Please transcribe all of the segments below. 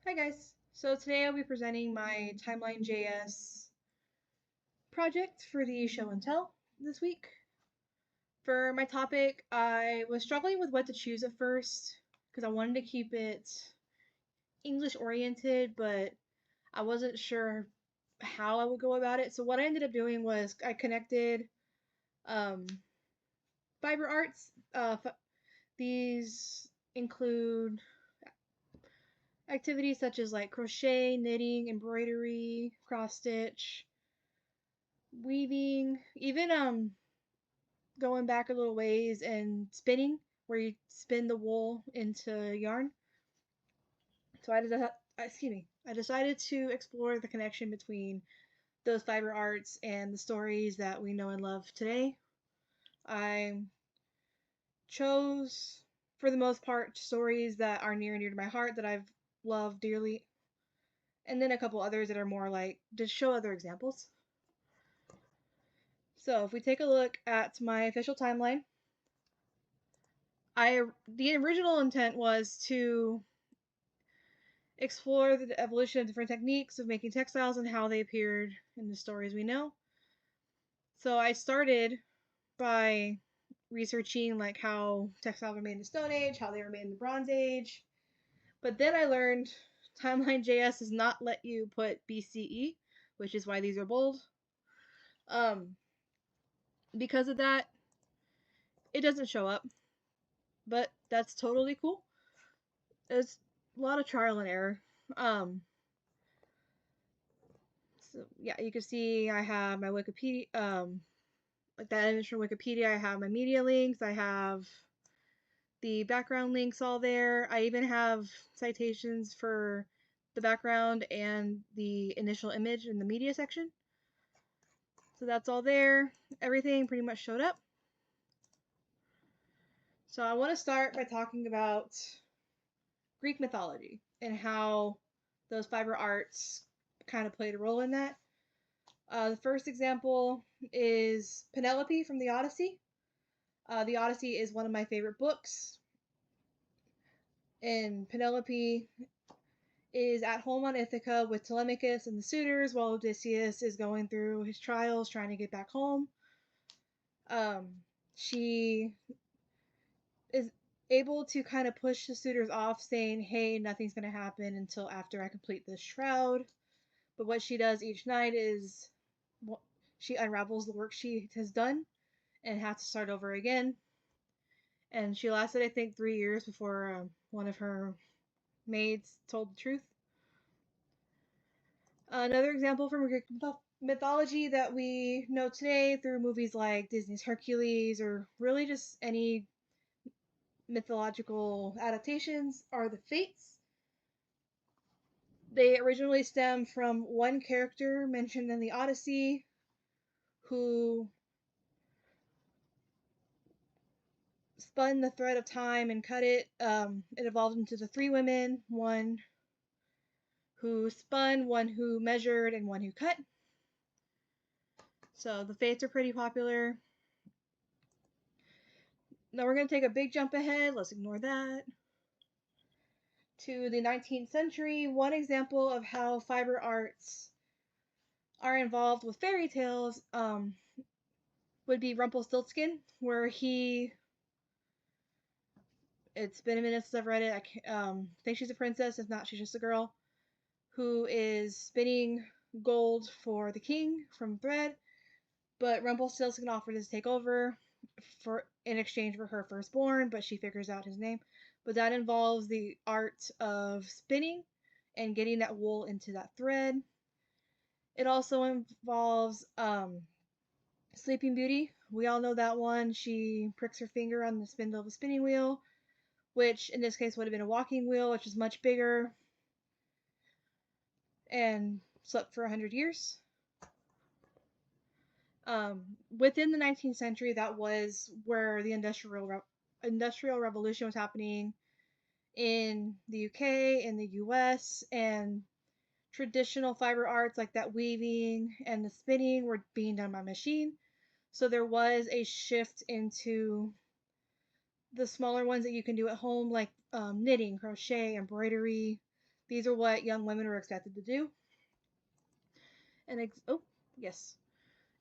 Hi guys. So today I'll be presenting my TimelineJS project for the show and tell this week. For my topic, I was struggling with what to choose at first because I wanted to keep it English oriented, but I wasn't sure how I would go about it. So what I ended up doing was I connected um, fiber arts. These include activities such as like crochet, knitting, embroidery, cross stitch, weaving, even going back a little ways and spinning, where you spin the wool into yarn. So I decided to explore the connection between those fiber arts and the stories that we know and love today. I chose, for the most part, stories that are near and dear to my heart that I've loved dearly, and then a couple others that are more like to show other examples. So if we take a look at my official timeline, the original intent was to explore the evolution of different techniques of making textiles and how they appeared in the stories we know. So I started by researching like how textiles were made in the Stone Age, how they were made in the Bronze Age. But then I learned TimelineJS does not let you put BCE, which is why these are bold. Because of that, it doesn't show up, but that's totally cool. It's a lot of trial and error. Um, so yeah, you can see I have my Wikipedia, like that image from Wikipedia. I have my media links. I have the background links all there. I even have citations for the background and the initial image in the media section. So that's all there. Everything pretty much showed up. So I want to start by talking about Greek mythology and how those fiber arts kind of played a role in that. The first example is Penelope from the Odyssey. The Odyssey is one of my favorite books, and Penelope is at home on Ithaca with Telemachus and the suitors while Odysseus is going through his trials trying to get back home. She is able to kind of push the suitors off, saying, "Hey, nothing's going to happen until after I complete this shroud." But what she does each night is she unravels the work she has done and has to start over again. And she lasted, I think, 3 years before one of her maids told the truth. Another example from Greek mythology that we know today through movies like Disney's Hercules or really just any mythological adaptations are the Fates. They originally stem from one character mentioned in the Odyssey who spun the thread of time and cut it. It evolved into the three women, one who spun, one who measured, and one who cut. So the Fates are pretty popular. Now we're going to take a big jump ahead. Let's ignore that. To the 19th century, one example of how fiber arts are involved with fairy tales would be Rumpelstiltskin, where it's been a minute since I've read it. I think she's a princess. If not, she's just a girl who is spinning gold for the king from thread. But Rumpelstiltskin offers to take over in exchange for her firstborn, but she figures out his name. But that involves the art of spinning and getting that wool into that thread. It also involves Sleeping Beauty. We all know that one. She pricks her finger on the spindle of a spinning wheel, which in this case would have been a walking wheel, which is much bigger and slept for 100 years. Within the 19th century, that was where the Industrial Revolution was happening in the UK, in the US, and traditional fiber arts like that weaving and the spinning were being done by machine. So there was a shift into the smaller ones that you can do at home, like knitting, crochet, embroidery, these are what young women were expected to do. Oh, yes.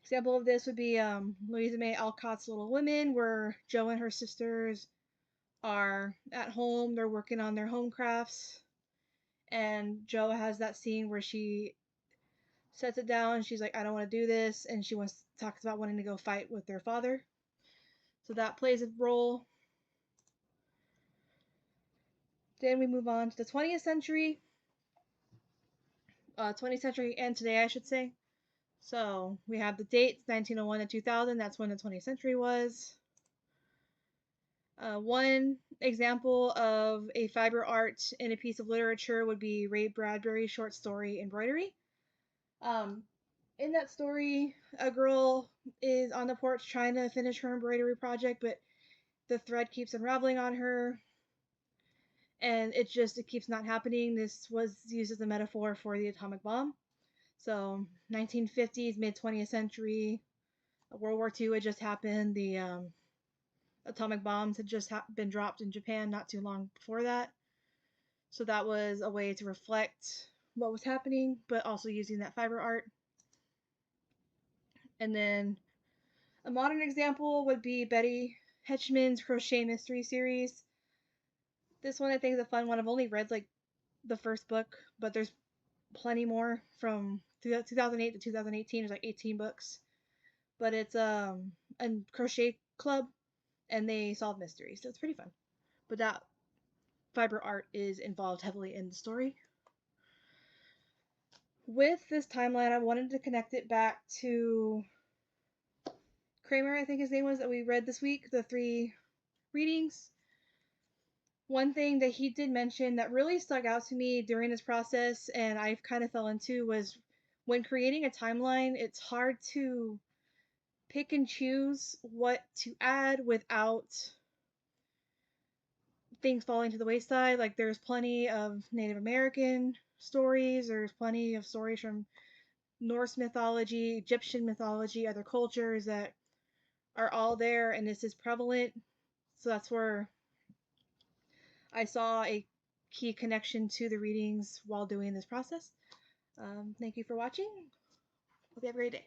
Example of this would be Louisa May Alcott's Little Women, where Jo and her sisters are at home. They're working on their home crafts. And Jo has that scene where she sets it down. She's like, I don't want to do this. And she talks about wanting to go fight with their father. So that plays a role. Then we move on to the 20th century. 20th century and today, I should say. So we have the dates 1901 to 2000. That's when the 20th century was. One example of a fiber art in a piece of literature would be Ray Bradbury's short story Embroidery. In that story, a girl is on the porch trying to finish her embroidery project, but the thread keeps unraveling on her, and it keeps not happening. This was used as a metaphor for the atomic bomb. So 1950s, mid 20th century, World War II had just happened. The atomic bombs had just been dropped in Japan not too long before that. So that was a way to reflect what was happening, but also using that fiber art. And then a modern example would be Betty Hetchman's Crochet Mystery Series. This one I think is a fun one. I've only read like the first book, but there's plenty more from 2008 to 2018. There's like 18 books. But it's a crochet club and they solve mysteries, so it's pretty fun. But that fiber art is involved heavily in the story. With this timeline, I wanted to connect it back to Kramer, I think his name was, that we read this week, the 3 readings. One thing that he did mention that really stuck out to me during this process, and I kind of fell into, was when creating a timeline, it's hard to pick and choose what to add without things falling to the wayside. Like there's plenty of Native American stories, there's plenty of stories from Norse mythology, Egyptian mythology, other cultures that are all there, and this is prevalent. So that's where I saw a key connection to the readings while doing this process. Thank you for watching. Hope you have a great day.